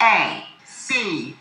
A.C.B.A.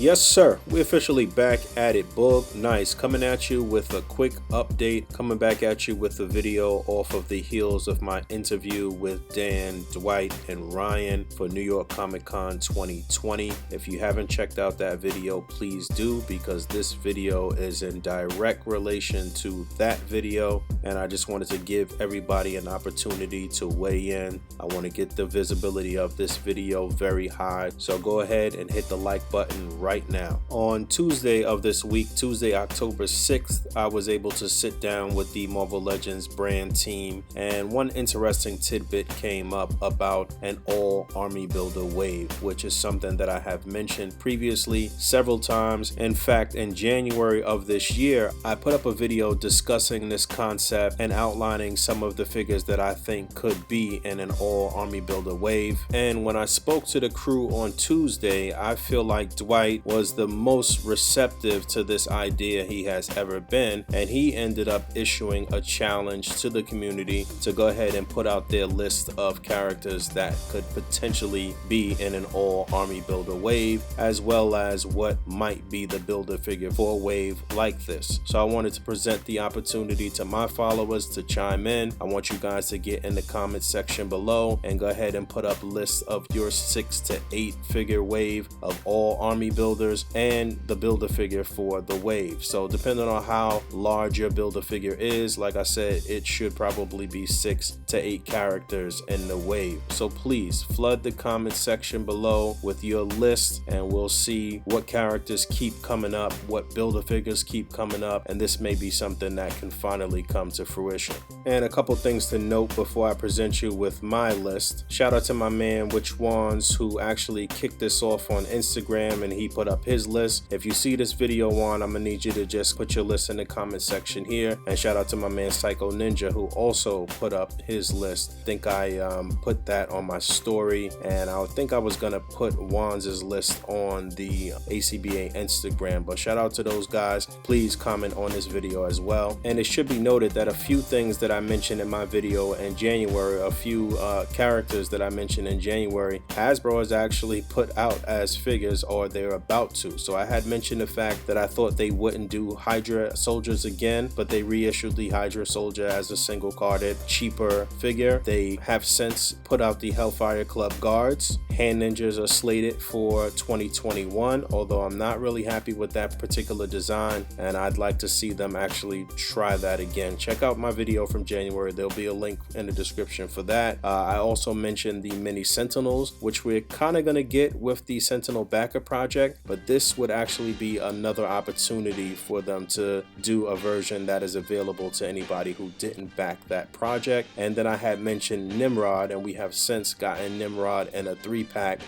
Yes, sir. We're officially back at it. Boog, nice. Coming at you with a quick update. Coming back at you with a video off of the heels of my interview with Dan, Dwight, and Ryan for New York Comic Con 2020. If you haven't checked out that video, please do, because this video is in direct relation to that video. And I just wanted to give everybody an opportunity to weigh in. I want to get the visibility of this video very high. So go ahead and hit the like button right now. On Tuesday of this week, Tuesday, October 6th, I was able to sit down with the Marvel Legends brand team, and one interesting tidbit came up about an all army builder wave, which is something that I have mentioned previously several times. In fact, in January of this year, I put up a video discussing this concept and outlining some of the figures that I think could be in an all army builder wave. And when I spoke to the crew on Tuesday, I feel like Dwight was the most receptive to this idea he has ever been, and he ended up issuing a challenge to the community to go ahead and put out their list of characters that could potentially be in an all army builder wave, as well as what might be the builder figure for a wave like this. So I wanted to present the opportunity to my followers to chime in. I want you guys to get in the comment section below and go ahead and put up lists of your 6 to 8 figure wave of all army builders and the builder figure for the wave. So depending on how large your builder figure is, like I said, it should probably be 6 to 8 characters in the wave. So please flood the comment section below with your list, and we'll see what characters keep coming up, what builder figures keep coming up, and this may be something that can finally come to fruition. And a couple things to note before I present you with my list. Shout out to my man Which Wands, who actually kicked this off on Instagram, and he put up his list. If you see this video on, I'm gonna need you to just put your list in the comment section here. And shout out to my man Psycho Ninja, who also put up his list. I think I put that on my story, and I think I was gonna put Wands' list on the A.C.B.A. Instagram, but shout out to those guys. Please comment on this video as well. And it should be noted that a few things that I mentioned in my video in January, a few characters that I mentioned in January, Hasbro has actually put out as figures, or they're about to. So I had mentioned the fact that I thought they wouldn't do Hydra soldiers again, but they reissued the Hydra soldier as a single carded, cheaper figure. They have since put out the Hellfire Club guards. Hand ninjas are slated for 2021, although I'm not really happy with that particular design, and I'd like to see them actually try that again. Check out my video from January. There'll be a link in the description for that. I also mentioned the mini Sentinels, which we're kind of going to get with the Sentinel backer project, but this would actually be another opportunity for them to do a version that is available to anybody who didn't back that project. And then I had mentioned Nimrod, and we have since gotten Nimrod in a 3-pack.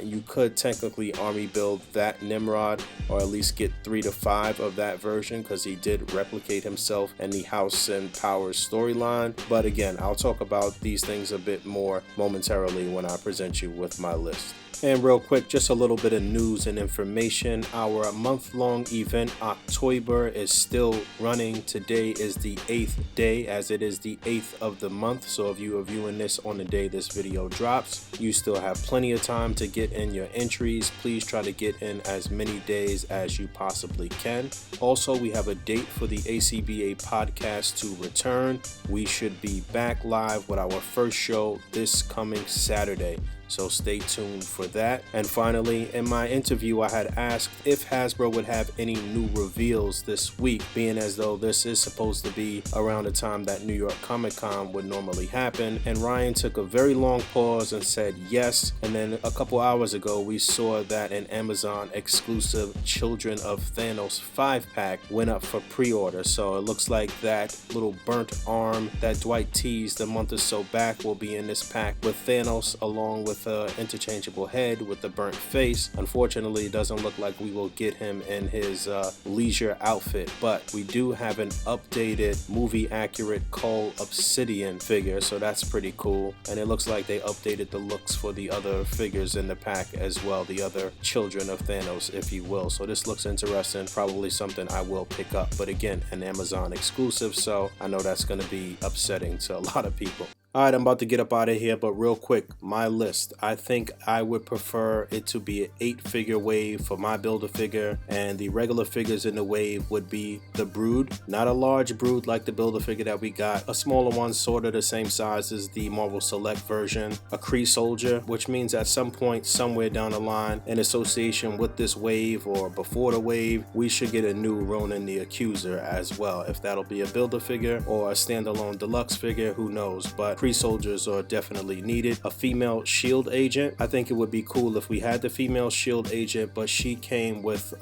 You could technically army build that Nimrod, or at least get 3 to 5 of that version, because he did replicate himself in the House and Powers storyline. But again, I'll talk about these things a bit more momentarily when I present you with my list. And real quick, just a little bit of news and information. Our month-long event, October, is still running. Today is the 8th day, as it is the 8th of the month. So if you are viewing this on the day this video drops, you still have plenty of time to get in your entries. Please try to get in as many days as you possibly can. Also, we have a date for the A.C.B.A. podcast to return. We should be back live with our first show this coming Saturday. So stay tuned for that. And finally, in my interview, I had asked if Hasbro would have any new reveals this week, being as though this is supposed to be around the time that New York Comic Con would normally happen. And Ryan took a very long pause and said yes. And then a couple hours ago, we saw that an Amazon exclusive Children of Thanos 5-pack went up for pre-order. So it looks like that little burnt arm that Dwight teased a month or so back will be in this pack with Thanos, along with an interchangeable head with the burnt face. Unfortunately, it doesn't look like we will get him in his leisure outfit, but we do have an updated movie accurate Cull Obsidian figure, so that's pretty cool. And it looks like they updated the looks for the other figures in the pack as well, the other Children of Thanos, if you will. So this looks interesting, probably something I will pick up, but again, an Amazon exclusive, so I know that's going to be upsetting to a lot of people. Alright, I'm about to get up out of here, but real quick, my list. I think I would prefer it to be an 8-figure wave for my Build-A-Figure, and the regular figures in the wave would be the Brood. Not a large Brood like the Build-A-Figure that we got, a smaller one sort of the same size as the Marvel Select version, a Kree Soldier, which means at some point somewhere down the line in association with this wave or before the wave, we should get a new Ronan the Accuser as well. If that'll be a Build-A-Figure or a standalone deluxe figure, who knows, but Kree Soldiers are definitely needed. A female shield agent. I think it would be cool if we had the female shield agent, but she came with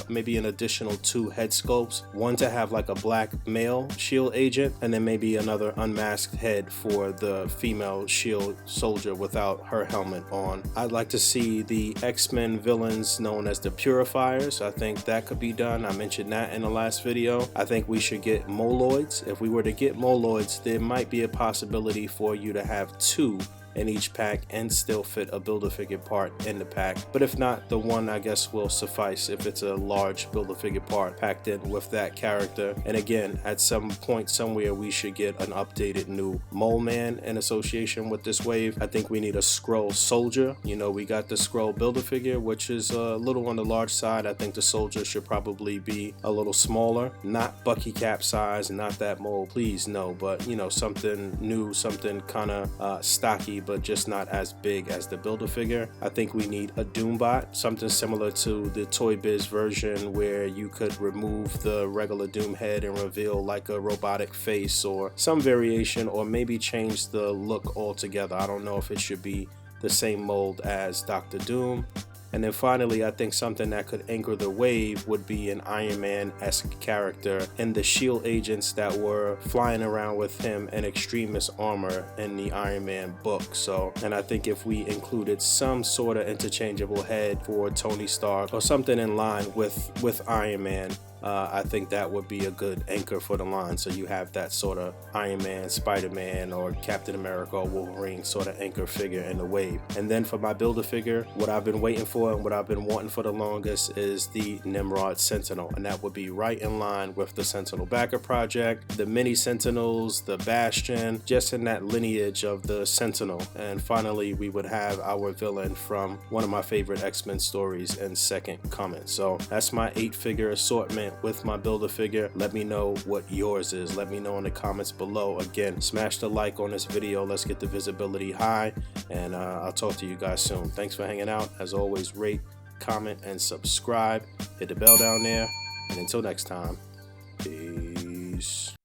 maybe an additional 2 head sculpts. One to have like a black male shield agent, and then maybe another unmasked head for the female shield soldier without her helmet on. I'd like to see the X-Men villains known as the Purifiers. I think that could be done. I mentioned that in the last video. I think we should get Moloids. If we were to get Moloids, there might be a possibility for you to have 2 in each pack and still fit a Build-A-Figure part in the pack. But if not, the one I guess will suffice if it's a large Build-A-Figure part packed in with that character. And again, at some point somewhere we should get an updated new Mole Man in association with this wave. I think we need a Skrull Soldier. You know, we got the Skrull Build-A-Figure, which is a little on the large side. I think the Soldier should probably be a little smaller, not Bucky Cap size, not that mold, please no, but you know, something new, something kind of stocky, but just not as big as the Build-A-Figure. I think we need a Doombot, something similar to the Toy Biz version where you could remove the regular Doom head and reveal like a robotic face or some variation, or maybe change the look altogether. I don't know if it should be the same mold as Dr. Doom. And then finally, I think something that could anchor the wave would be an Iron Man-esque character and the shield agents that were flying around with him in Extremis armor in the Iron Man book. So, and I think if we included some sort of interchangeable head for Tony Stark or something in line with Iron Man, I think that would be a good anchor for the line. So you have that sort of Iron Man, Spider-Man, or Captain America or Wolverine sort of anchor figure in the wave. And then for my Build-A-Figure, what I've been waiting for and what I've been wanting for the longest is the Nimrod Sentinel, and that would be right in line with the Sentinel Backer Project, the mini Sentinels, the Bastion, just in that lineage of the Sentinel. And finally, we would have our villain from one of my favorite X-Men stories in Second Coming. So that's my 8-figure assortment with my Build-A-Figure. Let me know what yours is. Let me know in the comments below. Again, smash the like on this video. Let's get the visibility high, and I'll talk to you guys soon. Thanks for hanging out. As always, rate, comment, and subscribe. Hit the bell down there, and until next time, peace.